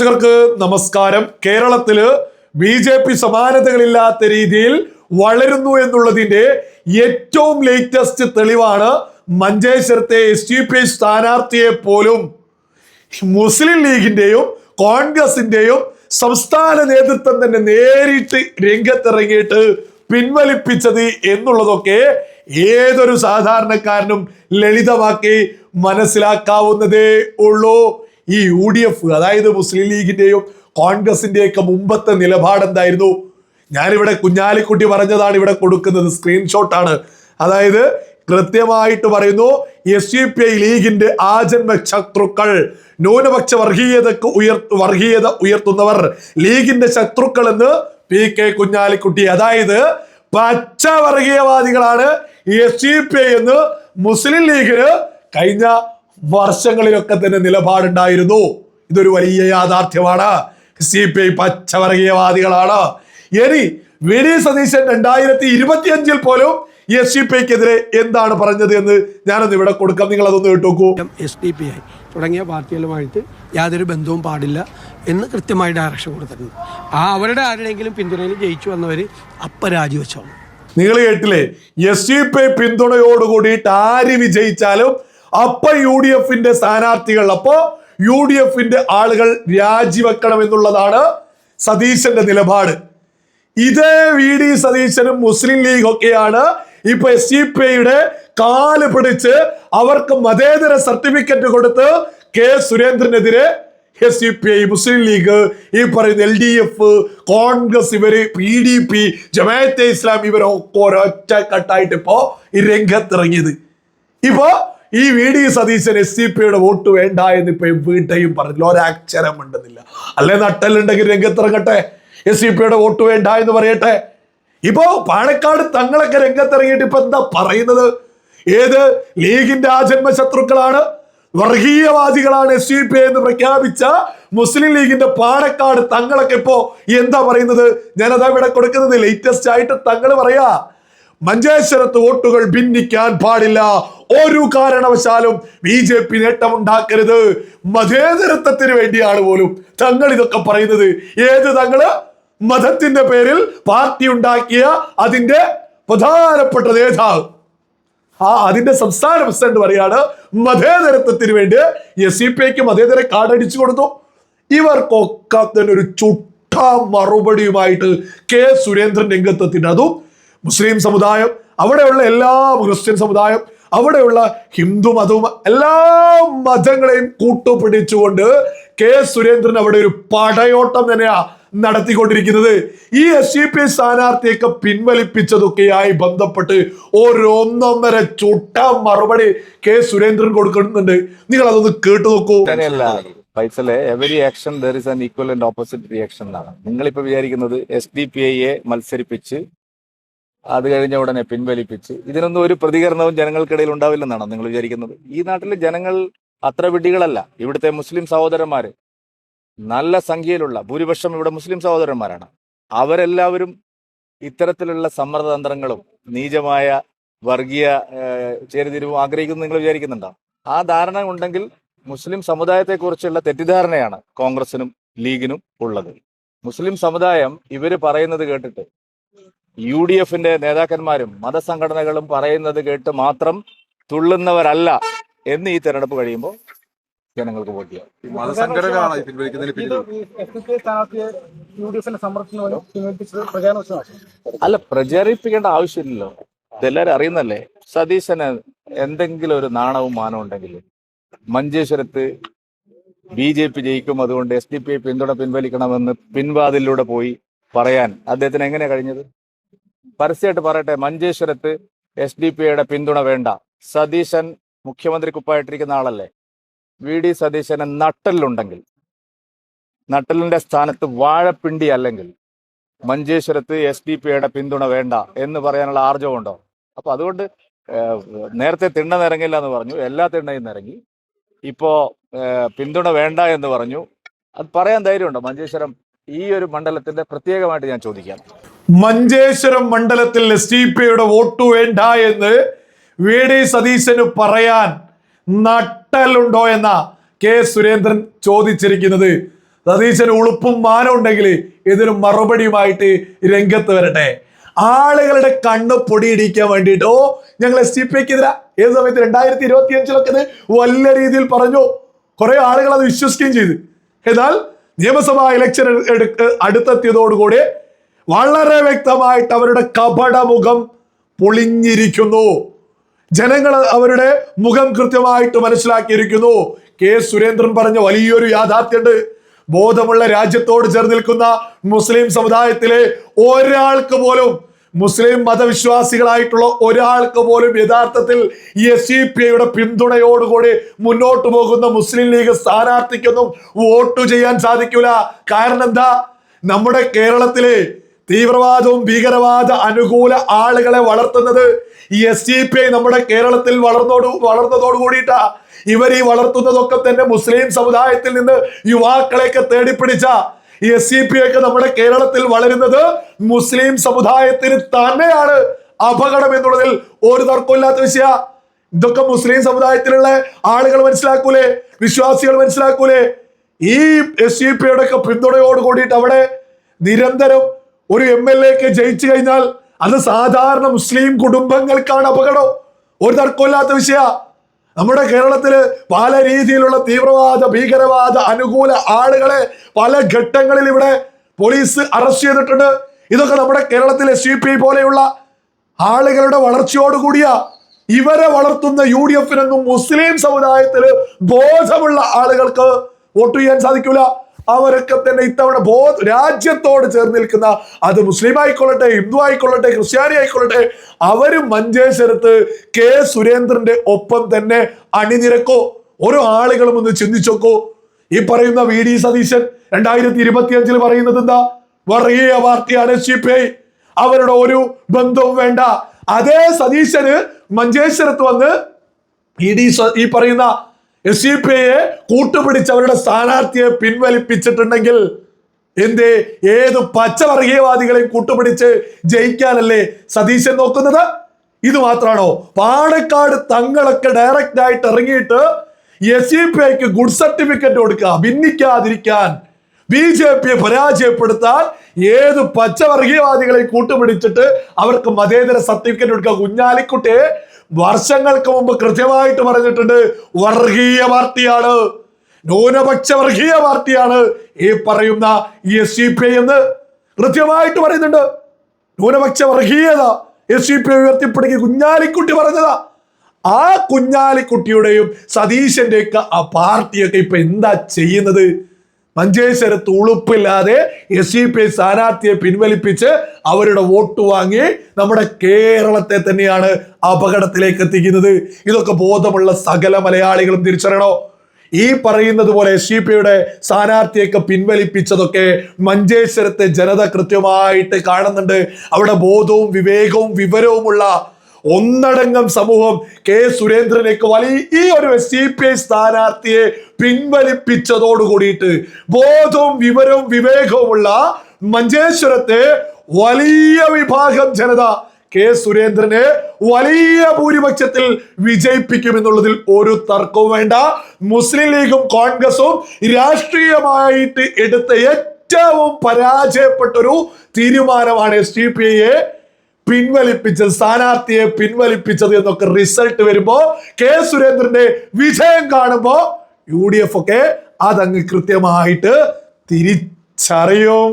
പ്രേക്ഷകർക്ക് നമസ്കാരം. കേരളത്തില് BJP സമാനതകളില്ലാത്ത രീതിയിൽ വളരുന്നു എന്നുള്ളതിന്റെ ഏറ്റവും ലേറ്റസ്റ്റ് തെളിവാണ് മഞ്ചേശ്വരത്തെ SDPI സ്ഥാനാർത്ഥിയെ പോലും മുസ്ലിം ലീഗിന്റെയും കോൺഗ്രസിന്റെയും സംസ്ഥാന നേതൃത്വം തന്നെ നേരിട്ട് രംഗത്തിറങ്ങിയിട്ട് പിൻവലിപ്പിച്ചത് എന്നുള്ളതൊക്കെ ഏതൊരു സാധാരണക്കാരനും ലളിതമാക്കി മനസ്സിലാക്കാവുന്നതേ ഉള്ളൂ. ഈ UDF, അതായത് മുസ്ലിം ലീഗിന്റെയും കോൺഗ്രസിന്റെയൊക്കെ മുമ്പത്തെ നിലപാട് എന്തായിരുന്നു? ഞാനിവിടെ കുഞ്ഞാലിക്കുട്ടി പറഞ്ഞതാണ് ഇവിടെ കൊടുക്കുന്നത്, സ്ക്രീൻഷോട്ടാണ്. അതായത് കൃത്യമായിട്ട് പറയുന്നു, SDPI ലീഗിന്റെ ആജന്മ ശത്രുക്കൾ, ന്യൂനപക്ഷ വർഗീയത ഉയർത്തുന്നവർ ലീഗിന്റെ ശത്രുക്കൾ എന്ന് PK കുഞ്ഞാലിക്കുട്ടി. അതായത് പച്ച വർഗീയവാദികളാണ് SDPI എന്ന് മുസ്ലിം ലീഗിന് കഴിഞ്ഞ വർഷങ്ങളിലൊക്കെ തന്നെ നിലപാടുണ്ടായിരുന്നു. ഇതൊരു വലിയ യാഥാർത്ഥ്യമാണ്. SDPI പച്ചവർഗീയവാദികളാണ്. ഇനി VD സതീശൻ 2025 പോലും SDPIക്കെതിരെ എന്താണ് പറഞ്ഞത് എന്ന് ഞാനൊന്ന് ഇവിടെ കൊടുക്കാം, നിങ്ങൾ അതൊന്ന് കേട്ടോക്കൂ. SDPI തുടങ്ങിയ പാർട്ടികളുമായിട്ട് യാതൊരു ബന്ധവും പാടില്ല എന്ന് കൃത്യമായി ഡയറക്ഷൻ കൊടുത്തിട്ടുണ്ട്. അവരുടെ ആരുടെയെങ്കിലും പിന്തുണയിൽ ജയിച്ചു വന്നവർ രാജിവെച്ചാണ്. നിങ്ങൾ കേട്ടില്ലേ? SDPI പിന്തുണയോടുകൂടിയിട്ട് ആര് വിജയിച്ചാലും UDFന്റെ സ്ഥാനാർത്ഥികൾ, UDFന്റെ ആളുകൾ രാജിവെക്കണം എന്നുള്ളതാണ് സതീശന്റെ നിലപാട്. ഇതേ VD സതീശനും മുസ്ലിം ലീഗ് ഒക്കെയാണ് ഇപ്പൊ SDPIയുടെ കാല് പിടിച്ച് അവർക്ക് മതേതര സർട്ടിഫിക്കറ്റ് കൊടുത്ത് സുരേന്ദ്രനെതിരെ SDPI, മുസ്ലിം ലീഗ്, ഈ പറയുന്ന LDF, കോൺഗ്രസ്, ഇവര് PDP, ജമാഅത്തെ ഇസ്ലാം, ഇവരൊക്കെ ഒരൊറ്റ കട്ടായിട്ട് ഇപ്പോ ഈ രംഗത്തിറങ്ങിയത്. ഇപ്പോ ഈ VD സതീശൻ SDPIയുടെ വോട്ട് വേണ്ട എന്ന് ഇപ്പൊ വീട്ടെയും പറഞ്ഞില്ല, ഒരക്ഷരം ഉണ്ടെന്നില്ല. അല്ലെ നട്ടലുണ്ടെങ്കിൽ രംഗത്തിറങ്ങട്ടെ, SDPIയുടെ വോട്ട് വേണ്ട എന്ന് പറയട്ടെ. ഇപ്പോ പാണക്കാട് തങ്ങളൊക്കെ രംഗത്തിറങ്ങിയിട്ട് ഇപ്പൊ എന്താ പറയുന്നത്? ഏത് ലീഗിന്റെ ആജന്മ ശത്രുക്കളാണ്, വർഗീയവാദികളാണ് SDPI എന്ന് പ്രഖ്യാപിച്ച മുസ്ലിം ലീഗിന്റെ പാണക്കാട് തങ്ങളൊക്കെ ഇപ്പോ എന്താ പറയുന്നത്? ഞാനതാ ഇവിടെ കൊടുക്കുന്നത്. ലേറ്റസ്റ്റ് ആയിട്ട് തങ്ങൾ പറയാ, മഞ്ചേശ്വരത്ത് വോട്ടുകൾ ഭിന്നിക്കാൻ പാടില്ല, ഒരു കാരണവശാലും BJP നേട്ടമുണ്ടാക്കരുത്, മതേതരത്വത്തിന് വേണ്ടിയാണ് പോലും തങ്ങൾ ഇതൊക്കെ പറയുന്നത്. ഏത് തങ്ങള്? മതത്തിന്റെ പേരിൽ പാർട്ടി ഉണ്ടാക്കിയ അതിന്റെ പ്രധാനപ്പെട്ട നേതാവ്, അതിന്റെ സംസ്ഥാന പ്രസിഡന്റ് പറയാണ് മതേതരത്വത്തിന് വേണ്ടി SDPIക്ക് മതേതര കാർഡ് അടിച്ചു കൊടുത്തു. ഇവർക്കൊക്കെ തന്നെ ഒരു ചുട്ട മറുപടിയുമായിട്ട് സുരേന്ദ്രൻ രംഗത്തെത്തിയിട്ട്, അതും മുസ്ലിം സമുദായം, അവിടെയുള്ള എല്ലാ ക്രിസ്ത്യൻ സമുദായം, അവിടെയുള്ള ഹിന്ദു മതവും, എല്ലാ മതങ്ങളെയും കൂട്ടുപിടിച്ചുകൊണ്ട് സുരേന്ദ്രൻ അവിടെ ഒരു പടയോട്ടം തന്നെയാ നടത്തിക്കൊണ്ടിരിക്കുന്നത്. ഈ SDPI സ്ഥാനാർത്ഥിയൊക്കെ പിൻവലിപ്പിച്ചതൊക്കെയായി ബന്ധപ്പെട്ട് ഒന്നൊന്നര ചുട്ട മറുപടി സുരേന്ദ്രൻ കൊടുക്കുന്നുണ്ട്. നിങ്ങൾ അതൊന്ന് കേട്ടു നോക്കൂ. ഫൈസലെ, every action there is an equal and opposite reaction എന്നാണ്. നിങ്ങളിപ്പോ വിചാരിക്കുന്നത് SDPIയെ മത്സരിപ്പിച്ച് അത് കഴിഞ്ഞ ഉടനെ പിൻവലിപ്പിച്ച് ഇതിനൊന്നും ഒരു പ്രതികരണവും ജനങ്ങൾക്കിടയിൽ ഉണ്ടാവില്ലെന്നാണോ നിങ്ങൾ വിചാരിക്കുന്നത്? ഈ നാട്ടിലെ ജനങ്ങൾ അത്ര വിഡ്ഢികളല്ല. ഇവിടുത്തെ മുസ്ലിം സഹോദരന്മാര്, നല്ല സംഖ്യയിലുള്ള ഭൂരിപക്ഷം ഇവിടെ മുസ്ലിം സഹോദരന്മാരാണ്. അവരെല്ലാവരും ഇത്തരത്തിലുള്ള സമ്മർദ്ദതന്ത്രങ്ങളും നീചമായ വർഗീയ ചേരിതിരിവും ആഗ്രഹിക്കുന്നു നിങ്ങൾ വിചാരിക്കുന്നുണ്ടോ? ആ ധാരണ ഉണ്ടെങ്കിൽ മുസ്ലിം സമുദായത്തെക്കുറിച്ചുള്ള തെറ്റിദ്ധാരണയാണ് കോൺഗ്രസിനും ലീഗിനും ഉള്ളത്. മുസ്ലിം സമുദായം ഇവര് പറയുന്നത് കേട്ടിട്ട്, UDFന്റെ നേതാക്കന്മാരും മതസംഘടനകളും പറയുന്നത് കേട്ട് മാത്രം തുള്ളുന്നവരല്ല എന്ന് ഈ തെരഞ്ഞെടുപ്പ് കഴിയുമ്പോൾ ജനങ്ങൾക്ക് വോട്ട് ചെയ്യാം. അല്ല, പ്രചരിപ്പിക്കേണ്ട ആവശ്യമില്ലല്ലോ, ഇതെല്ലാരും അറിയുന്നല്ലേ. സതീശന് എന്തെങ്കിലും ഒരു നാണവും മാനവും ഉണ്ടെങ്കിൽ മഞ്ചേശ്വരത്ത് BJP ജയിക്കും, അതുകൊണ്ട് SDPI പിന്തുണ പിൻവലിക്കണമെന്ന് പിൻവാതിലൂടെ പോയി പറയാൻ അദ്ദേഹത്തിന് എങ്ങനെയാ കഴിഞ്ഞത്? പരസ്യമായിട്ട് പറയട്ടെ, മഞ്ചേശ്വരത്ത് SDPIയുടെ പിന്തുണ വേണ്ട. സതീശൻ മുഖ്യമന്ത്രി കുപ്പായിട്ടിരിക്കുന്ന ആളല്ലേ. VD സതീശന് നട്ടലുണ്ടെങ്കിൽ, നട്ടലിന്റെ സ്ഥാനത്ത് വാഴപ്പിണ്ടി അല്ലെങ്കിൽ മഞ്ചേശ്വരത്ത് SDPIയുടെ പിന്തുണ വേണ്ട എന്ന് പറയാനുള്ള ആർജവമുണ്ടോ? അപ്പൊ അതുകൊണ്ട് നേരത്തെ തിണ്ണ നിറങ്ങില്ല എന്ന് പറഞ്ഞു, എല്ലാ തിണ്ണയും നിറങ്ങി. ഇപ്പോ പിന്തുണ വേണ്ട എന്ന് പറഞ്ഞു. അത് പറയാൻ ധൈര്യമുണ്ടോ? മഞ്ചേശ്വരം ഈ ഒരു മണ്ഡലത്തിന്റെ പ്രത്യേകമായിട്ട് ഞാൻ ചോദിക്കാം. മഞ്ചേശ്വരം മണ്ഡലത്തിൽ SDPIയുടെ വോട്ട് വേണ്ട എന്ന് VD സതീശന് പറയാൻ നട്ടലുണ്ടോ എന്ന സുരേന്ദ്രൻ ചോദിച്ചിരിക്കുന്നത്. സതീശന് ഉളുപ്പും മാനം ഉണ്ടെങ്കിൽ ഇതിന് മറുപടിയുമായിട്ട് രംഗത്ത് വരട്ടെ. ആളുകളുടെ കണ്ണ് പൊടിയിടിക്കാൻ വേണ്ടിയിട്ട് ഞങ്ങൾ SDPIക്ക് എതിരാ ഏത് സമയത്ത് 2025 ഇത് വലിയ രീതിയിൽ പറഞ്ഞു. കുറെ ആളുകൾ അത് വിശ്വസിക്കുകയും ചെയ്തു. എന്നാൽ നിയമസഭാ ഇലക്ഷൻ അടുത്തെത്തിയതോടുകൂടി വളരെ വ്യക്തമായിട്ട് അവരുടെ കപടമുഖം പൊളിഞ്ഞിരിക്കുന്നു. ജനങ്ങൾ അവരുടെ മുഖം കൃത്യമായിട്ട് മനസ്സിലാക്കിയിരിക്കുന്നു. കെ സുരേന്ദ്രൻ പറഞ്ഞ വലിയൊരു യാഥാർത്ഥ്യമുണ്ട്. ബോധമുള്ള രാജ്യത്തോട് ചേർന്ന് നിൽക്കുന്ന മുസ്ലിം സമുദായത്തിലെ ഒരാൾക്ക് പോലും, മുസ്ലിം മതവിശ്വാസികളായിട്ടുള്ള ഒരാൾക്ക് പോലും യഥാർത്ഥത്തിൽ SDPIയുടെ പിന്തുണയോടുകൂടി മുന്നോട്ട് പോകുന്ന മുസ്ലിം ലീഗ് സ്ഥാനാർത്ഥിക്കൊന്നും വോട്ട് ചെയ്യാൻ സാധിക്കൂല. കാരണം എന്താ? നമ്മുടെ കേരളത്തിലെ തീവ്രവാദവും ഭീകരവാദ അനുകൂല ആളുകളെ വളർത്തുന്നത് SDPI നമ്മുടെ കേരളത്തിൽ വളർന്നതോട് കൂടിയിട്ടാ. ഇവർ ഈ വളർത്തുന്നതൊക്കെ തന്നെ മുസ്ലിം സമുദായത്തിൽ നിന്ന് യുവാക്കളെയൊക്കെ തേടിപ്പിടിച്ച SDPI ഒക്കെ നമ്മുടെ കേരളത്തിൽ വളരുന്നത് മുസ്ലിം സമുദായത്തിന് തന്നെയാണ് അപകടം എന്നുള്ളതിൽ ഒരു തർക്കമില്ലാത്ത വിഷയ. ഇതൊക്കെ മുസ്ലിം സമുദായത്തിലുള്ള ആളുകൾ മനസ്സിലാക്കൂലേ, വിശ്വാസികൾ മനസ്സിലാക്കൂലേ? ഈ SDPIയുടെ ഒക്കെ പിന്തുണയോട് കൂടിയിട്ട് അവിടെ നിരന്തരം ഒരു MLA ഒക്കെ ജയിച്ചു കഴിഞ്ഞാൽ അത് സാധാരണ മുസ്ലിം കുടുംബങ്ങൾക്കാണ് അപകടം. ഒരു തർക്കമില്ലാത്ത വിഷയ. നമ്മുടെ കേരളത്തില് പല രീതിയിലുള്ള തീവ്രവാദ ഭീകരവാദ അനുകൂല ആളുകളെ പല ഘട്ടങ്ങളിൽ ഇവിടെ പോലീസ് അറസ്റ്റ് ചെയ്തിട്ടുണ്ട്. ഇതൊക്കെ നമ്മുടെ കേരളത്തിൽ SDPI പോലെയുള്ള ആളുകളുടെ വളർച്ചയോടുകൂടിയ ഇവരെ വളർത്തുന്ന UDFനൊന്നും മുസ്ലിം സമുദായത്തില് ബോധമുള്ള ആളുകൾക്ക് വോട്ട് ചെയ്യാൻ സാധിക്കൂല. അവരൊക്കെ തന്നെ ഇത്തവണ രാജ്യത്തോട് ചേർന്ന് നിൽക്കുന്ന, അത് മുസ്ലിം ആയിക്കൊള്ളട്ടെ, ഹിന്ദു ആയിക്കൊള്ളട്ടെ, ക്രിസ്ത്യാനി ആയിക്കൊള്ളട്ടെ, അവര് മഞ്ചേശ്വരത്ത് കെ സുരേന്ദ്രന്റെ ഒപ്പം തന്നെ അണിനിരക്കോ? ഓരോ ആളുകളും ഒന്ന് ചിന്തിച്ചോക്കോ. ഈ പറയുന്ന VD സതീശൻ 2025 പറയുന്നത് എന്താ? വർഗീയ പാർട്ടിയാണ് SDPI, അവരുടെ ഒരു ബന്ധവും വേണ്ട. അതേ സതീശന് മഞ്ചേശ്വരത്ത് വന്ന് ഈ പറയുന്ന SDPIയെ കൂട്ടുപിടിച്ച് അവരുടെ സ്ഥാനാർത്ഥിയെ പിൻവലിപ്പിച്ചിട്ടുണ്ടെങ്കിൽ എന്തേ? ഏത് പച്ചവർഗീയവാദികളെയും കൂട്ടുപിടിച്ച് ജയിക്കാനല്ലേ സതീശൻ നോക്കുന്നത്? ഇത് മാത്രാണോ? പാണക്കാട് തങ്ങളൊക്കെ ഡയറക്റ്റ് ആയിട്ട് ഇറങ്ങിയിട്ട് SDPIക്ക് ഗുഡ് സർട്ടിഫിക്കറ്റ് കൊടുക്കുക, ഭിന്നിക്കാതിരിക്കാൻ, BJPയെ പരാജയപ്പെടുത്താൻ ഏത് പച്ചവർഗീയവാദികളെയും കൂട്ടുപിടിച്ചിട്ട് അവർക്ക് മതേതര സർട്ടിഫിക്കറ്റ് കൊടുക്കുക. കുഞ്ഞാലിക്കുട്ടിയെ വർഷങ്ങൾക്ക് മുമ്പ് കൃത്യമായിട്ട് പറഞ്ഞിട്ടുണ്ട്, വർഗീയ പാർട്ടിയാണ്, ന്യൂനപക്ഷ വർഗീയ പാർട്ടിയാണ് ഈ പറയുന്ന SDPI എന്ന് കൃത്യമായിട്ട് പറയുന്നുണ്ട്. ന്യൂനപക്ഷ വർഗീയത SDPI ഉയർത്തിപ്പിടിക്കുക കുഞ്ഞാലിക്കുട്ടി പറഞ്ഞതാ. ആ കുഞ്ഞാലിക്കുട്ടിയുടെയും സതീശന്റെയൊക്കെ ആ പാർട്ടിയൊക്കെ ഇപ്പൊ എന്താ ചെയ്യുന്നത്? മഞ്ചേശ്വരത്ത് ഉളുപ്പില്ലാതെ SDPI സ്ഥാനാർത്ഥിയെ പിൻവലിപ്പിച്ച് അവരുടെ വോട്ട് വാങ്ങി നമ്മുടെ കേരളത്തെ തന്നെയാണ് അപകടത്തിലേക്ക് എത്തിക്കുന്നത്. ഇതൊക്കെ ബോധമുള്ള സകല മലയാളികളും തിരിച്ചറിയണോ? ഈ പറയുന്നത് പോലെ SDPIയുടെ സ്ഥാനാർത്ഥിയൊക്കെ പിൻവലിപ്പിച്ചതൊക്കെ മഞ്ചേശ്വരത്തെ ജനത കൃത്യമായിട്ട് കാണുന്നുണ്ട്. അവിടെ ബോധവും വിവേകവും വിവരവുമുള്ള ഒന്നടങ്കം സമൂഹം കെ സുരേന്ദ്രനേക്ക് വലിയ ഒരു SDPI സ്ഥാനാർത്ഥിയെ പിൻവലിപ്പിച്ചതോട് കൂടിയിട്ട് ബോധവും വിവരവും വിവേകവുമുള്ള മഞ്ചേശ്വരത്തെ വലിയ വിഭാഗം ജനത കെ സുരേന്ദ്രനെ വലിയ ഭൂരിപക്ഷത്തിൽ വിജയിപ്പിക്കുമെന്നുള്ളതിൽ ഒരു തർക്കവും വേണ്ട. മുസ്ലിം ലീഗും കോൺഗ്രസും രാഷ്ട്രീയമായിട്ട് എടുത്ത ഏറ്റവും പരാജയപ്പെട്ടൊരു തീരുമാനമാണ് SDPIയെ പിൻവലിപ്പിച്ചത്, സ്ഥാനാർത്ഥിയെ പിൻവലിപ്പിച്ചത് എന്നൊക്കെ റിസൾട്ട് വരുമ്പോ കെ സുരേന്ദ്രന്റെ വിജയം കാണുമ്പോ UDF ഒക്കെ അതങ്ങ് കൃത്യമായിട്ട് തിരിച്ചറിയും.